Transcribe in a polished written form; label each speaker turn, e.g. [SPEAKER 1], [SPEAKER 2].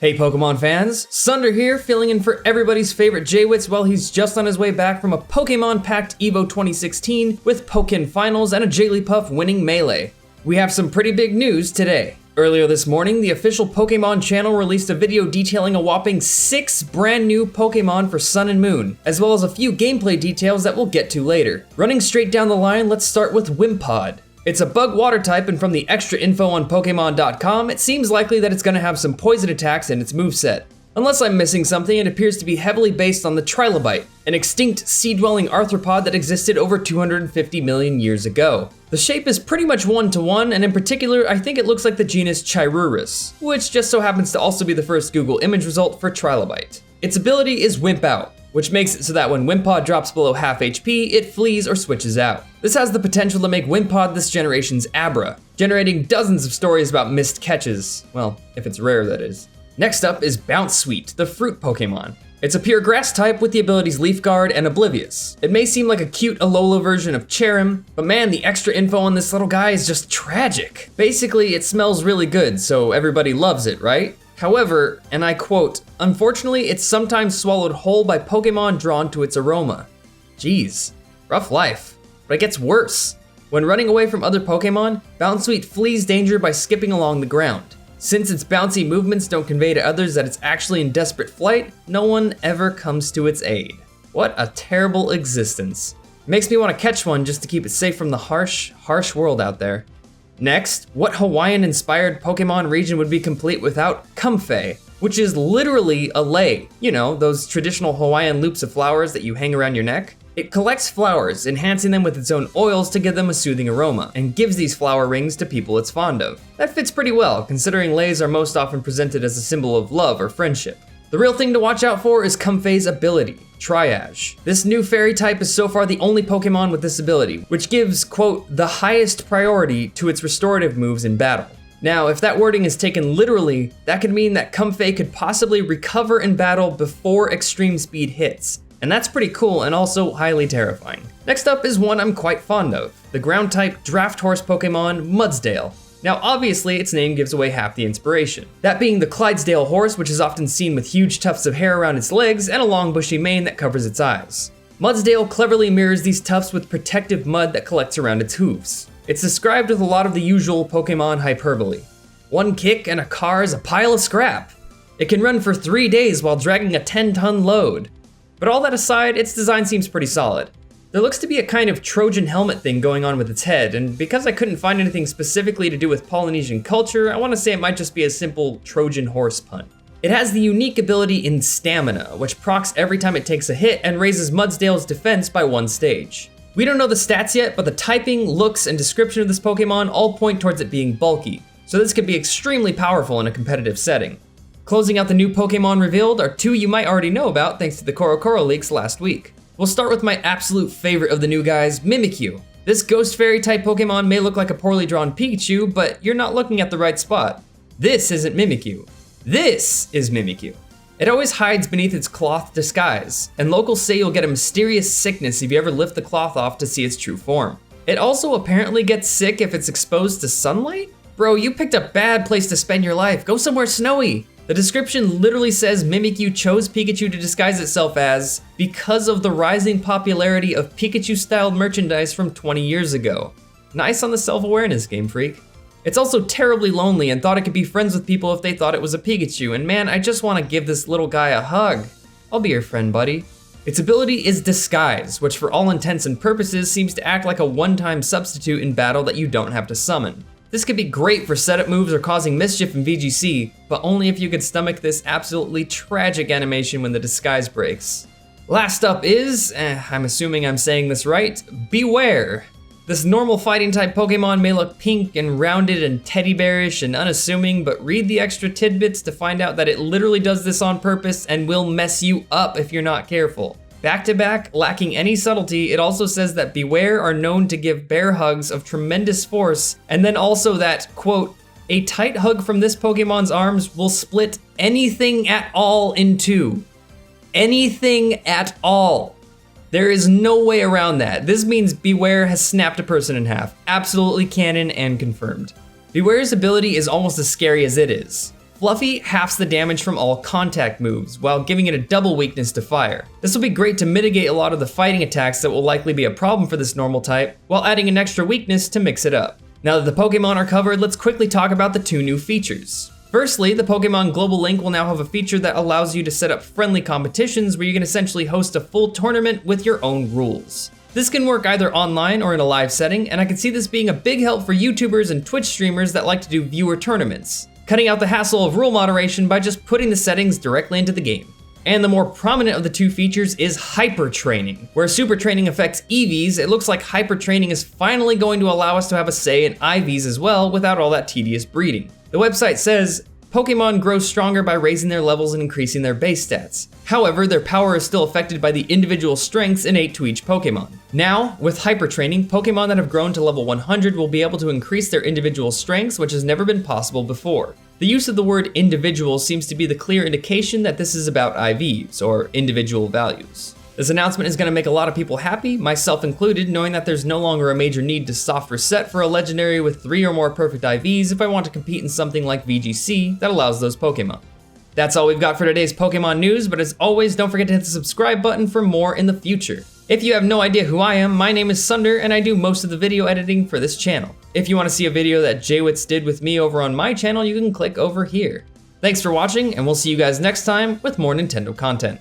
[SPEAKER 1] Hey Pokemon fans, Sunder here, filling in for everybody's favorite J-Wits while he's just on his way back from a Pokemon-packed EVO 2016 with Pokken Finals and a Jigglypuff winning Melee. We have some pretty big news today. Earlier this morning, the official Pokemon channel released a video detailing a whopping 6 brand new Pokemon for Sun and Moon, as well as a few gameplay details that we'll get to later. Running straight down the line, let's start with Wimpod. It's a bug water type, and from the extra info on Pokemon.com, it seems likely that it's going to have some poison attacks in its moveset. Unless I'm missing something, it appears to be heavily based on the Trilobite, an extinct sea-dwelling arthropod that existed over 250 million years ago. The shape is pretty much one-to-one, and in particular, I think it looks like the genus Chirurus, which just so happens to also be the first Google image result for Trilobite. Its ability is Wimp Out, which makes it so that when Wimpod drops below half HP, it flees or switches out. This has the potential to make Wimpod this generation's Abra, generating dozens of stories about missed catches. Well, if it's rare, that is. Next up is Bounsweet, the fruit Pokemon. It's a pure grass type with the abilities Leaf Guard and Oblivious. It may seem like a cute Alola version of Cherrim, but man, the extra info on this little guy is just tragic. Basically, it smells really good, so everybody loves it, right? However, and I quote, "Unfortunately, it's sometimes swallowed whole by Pokemon drawn to its aroma." Jeez, rough life. But it gets worse. When running away from other Pokemon, Bounsweet flees danger by skipping along the ground. Since its bouncy movements don't convey to others that it's actually in desperate flight, no one ever comes to its aid. What a terrible existence. It makes me want to catch one just to keep it safe from the harsh world out there. Next, what Hawaiian-inspired Pokemon region would be complete without Comfey, which is literally a lei. You know, those traditional Hawaiian loops of flowers that you hang around your neck? It collects flowers, enhancing them with its own oils to give them a soothing aroma, and gives these flower rings to people it's fond of. That fits pretty well, considering leis are most often presented as a symbol of love or friendship. The real thing to watch out for is Comfey's ability, Triage. This new fairy type is so far the only Pokemon with this ability, which gives, quote, the highest priority to its restorative moves in battle. Now, if that wording is taken literally, that could mean that Comfey could possibly recover in battle before extreme speed hits. And that's pretty cool and also highly terrifying. Next up is one I'm quite fond of, the ground-type draft horse Pokemon, Mudsdale. Now obviously its name gives away half the inspiration. That being the Clydesdale horse, which is often seen with huge tufts of hair around its legs and a long bushy mane that covers its eyes. Mudsdale cleverly mirrors these tufts with protective mud that collects around its hooves. It's described with a lot of the usual Pokemon hyperbole. One kick and a car is a pile of scrap. It can run for 3 days while dragging a 10-ton load. But all that aside, its design seems pretty solid. There looks to be a kind of Trojan helmet thing going on with its head, and because I couldn't find anything specifically to do with Polynesian culture, I want to say it might just be a simple Trojan horse pun. It has the unique ability in Stamina, which procs every time it takes a hit and raises Mudsdale's defense by 1 stage. We don't know the stats yet, but the typing, looks, and description of this Pokemon all point towards it being bulky, so this could be extremely powerful in a competitive setting. Closing out the new Pokemon revealed are 2 you might already know about thanks to the Korokoro leaks last week. We'll start with my absolute favorite of the new guys, Mimikyu. This ghost fairy type Pokemon may look like a poorly drawn Pikachu, but you're not looking at the right spot. This isn't Mimikyu. This is Mimikyu. It always hides beneath its cloth disguise, and locals say you'll get a mysterious sickness if you ever lift the cloth off to see its true form. It also apparently gets sick if it's exposed to sunlight? Bro, you picked a bad place to spend your life. Go somewhere snowy. The description literally says Mimikyu chose Pikachu to disguise itself as because of the rising popularity of Pikachu-styled merchandise from 20 years ago. Nice on the self-awareness, Game Freak. It's also terribly lonely and thought it could be friends with people if they thought it was a Pikachu, and man, I just want to give this little guy a hug. I'll be your friend, buddy. Its ability is Disguise, which for all intents and purposes seems to act like a one-time substitute in battle that you don't have to summon. This could be great for setup moves or causing mischief in VGC, but only if you could stomach this absolutely tragic animation when the disguise breaks. Last up is, I'm assuming I'm saying this right, Bewear. This normal fighting type Pokemon may look pink and rounded and teddy bearish and unassuming, but read the extra tidbits to find out that it literally does this on purpose and will mess you up if you're not careful. Back to back, lacking any subtlety, it also says that Bewear are known to give bear hugs of tremendous force, and then also that, quote, a tight hug from this Pokemon's arms will split anything at all in 2. Anything at all. There is no way around that. This means Bewear has snapped a person in half. Absolutely canon and confirmed. Bewear's ability is almost as scary as it is. Fluffy halves the damage from all contact moves, while giving it a double weakness to fire. This will be great to mitigate a lot of the fighting attacks that will likely be a problem for this normal type, while adding an extra weakness to mix it up. Now that the Pokemon are covered, let's quickly talk about the 2 new features. Firstly, the Pokemon Global Link will now have a feature that allows you to set up friendly competitions where you can essentially host a full tournament with your own rules. This can work either online or in a live setting, and I can see this being a big help for YouTubers and Twitch streamers that like to do viewer tournaments, cutting out the hassle of rule moderation by just putting the settings directly into the game. And the more prominent of the 2 features is Hyper Training. Where Super Training affects EVs, it looks like Hyper Training is finally going to allow us to have a say in IVs as well without all that tedious breeding. The website says, Pokemon grow stronger by raising their levels and increasing their base stats. However, their power is still affected by the individual strengths innate to each Pokemon. Now, with Hyper Training, Pokemon that have grown to level 100 will be able to increase their individual strengths, which has never been possible before. The use of the word individual seems to be the clear indication that this is about IVs, or individual values. This announcement is going to make a lot of people happy, myself included, knowing that there's no longer a major need to soft reset for a legendary with 3 or more perfect IVs if I want to compete in something like VGC that allows those Pokemon. That's all we've got for today's Pokemon news, but as always, don't forget to hit the subscribe button for more in the future. If you have no idea who I am, my name is Sunder and I do most of the video editing for this channel. If you want to see a video that Jaywitz did with me over on my channel, you can click over here. Thanks for watching, and we'll see you guys next time with more Nintendo content.